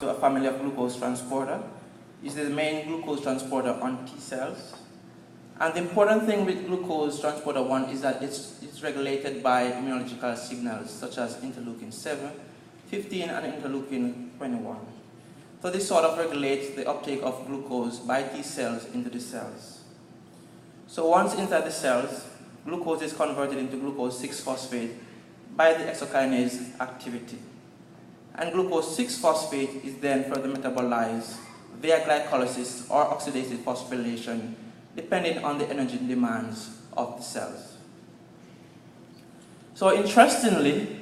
A family of glucose transporter is the main glucose transporter on T cells. And the important thing with glucose transporter 1 is that it's regulated by immunological signals such as interleukin 7, 15, and interleukin 21. So this sort of regulates the uptake of glucose by T cells into the cells. So once inside the cells, glucose is converted into glucose 6-phosphate by the exokinase activity. And glucose 6-phosphate is then further metabolized via glycolysis or oxidative phosphorylation, depending on the energy demands of the cells. So interestingly,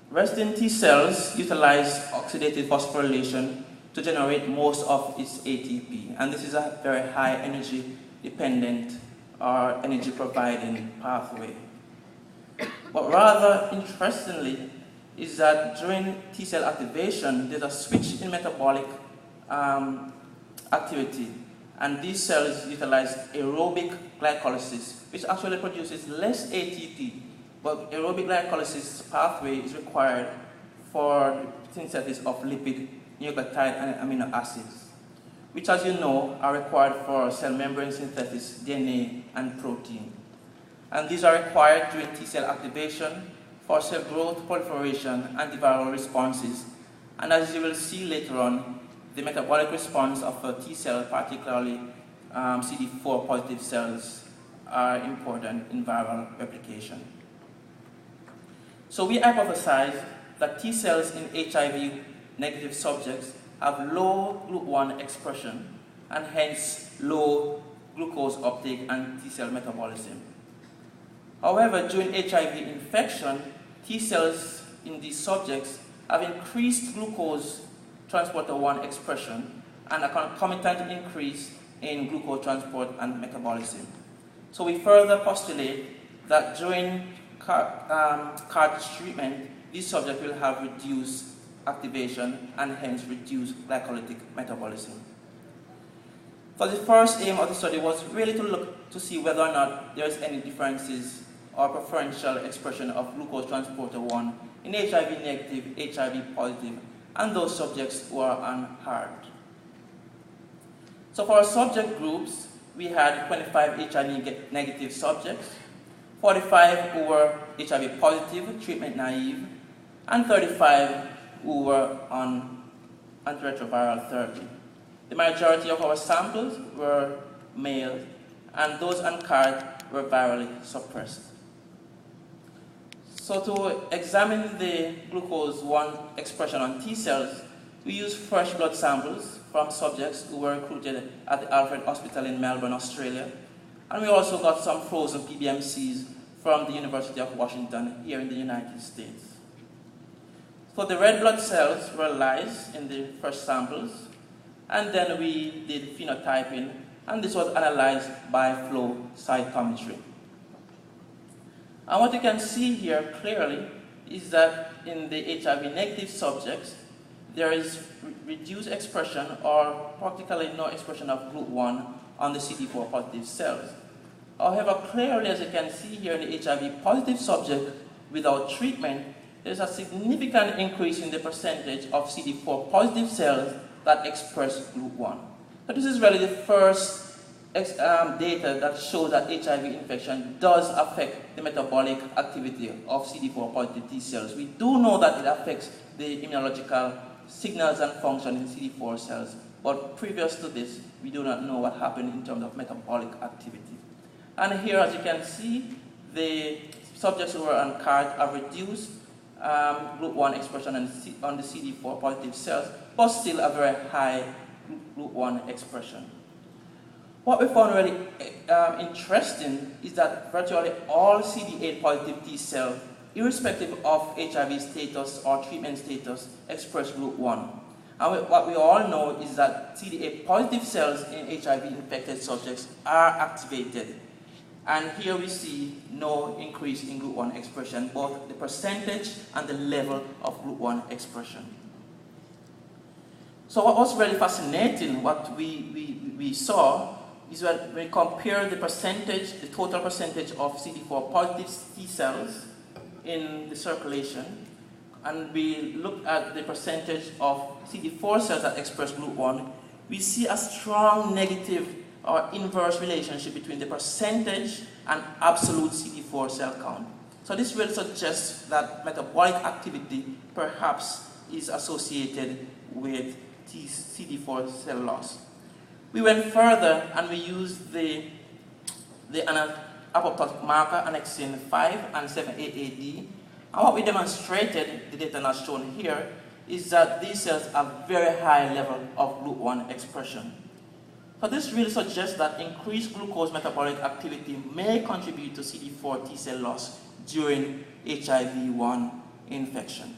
resting T cells utilize oxidative phosphorylation to generate most of its ATP, and this is a very high energy dependent or energy providing pathway. But rather interestingly is that during T cell activation, there's a switch in metabolic activity, and these cells utilize aerobic glycolysis, which actually produces less ATP, but aerobic glycolysis pathway is required for synthesis of lipid, nucleotide, and amino acids, which, as you know, are required for cell membrane synthesis, DNA, and protein. And these are required during T cell activation for cell growth, proliferation, antiviral responses. And as you will see later on, the metabolic response of a T cell, particularly CD4 positive cells, are important in viral replication. So we hypothesize that T cells in HIV negative subjects have low GLUT1 expression and hence low glucose uptake and T cell metabolism. However, during HIV infection, T cells in these subjects have increased glucose transporter 1 expression and a concomitant increase in glucose transport and metabolism. So we further postulate that during CAR treatment, these subjects will have reduced activation and hence reduced glycolytic metabolism. So the first aim of the study was really to look to see whether or not there is any differences or preferential expression of glucose transporter 1 in HIV negative, HIV positive, and those subjects who are unharmed. So for our subject groups, we had 25 HIV negative subjects, 45 who were HIV positive, treatment naive, and 35 who were on antiretroviral therapy. The majority of our samples were male, and those on CAR were virally suppressed. So to examine the glucose 1 expression on T cells, we used fresh blood samples from subjects who were recruited at the Alfred Hospital in Melbourne, Australia. And we also got some frozen PBMCs from the University of Washington here in the United States. So the red blood cells were lysed in the fresh samples, and then we did phenotyping, and this was analyzed by flow cytometry. And what you can see here clearly is that in the HIV negative subjects, there is reduced expression or practically no expression of GLUT1 on the CD4 positive cells. However, clearly as you can see here in the HIV positive subject without treatment, there is a significant increase in the percentage of CD4 positive cells that express GLUT1. So this is really the first data that shows that HIV infection does affect the metabolic activity of CD4 positive T cells. We do know that it affects the immunological signals and function in CD4 cells, but previous to this, we do not know what happened in terms of metabolic activity. And here, as you can see, the subjects who were on CAR have reduced GLUT1 expression on the CD4 positive cells, but still a very high GLUT1 expression. What we found really interesting is that virtually all CD8 positive T cells, irrespective of HIV status or treatment status, express GLUT1. And what we all know is that CD8 positive cells in HIV infected subjects are activated. And here we see no increase in GLUT1 expression, both the percentage and the level of GLUT1 expression. So what was really fascinating, what we saw, is when we compare the percentage, the total percentage of CD4 positive T cells in the circulation and we look at the percentage of CD4 cells that express GLUT1, we see a strong negative or inverse relationship between the percentage and absolute CD4 cell count. So this will suggest that metabolic activity perhaps is associated with CD4 cell loss. We went further and we used the apoptotic marker annexin 5 and 7-AAD. And what we demonstrated, the data not shown here, is that these cells have very high level of GLUT1 expression. So this really suggests that increased glucose metabolic activity may contribute to CD4 T cell loss during HIV-1 infection.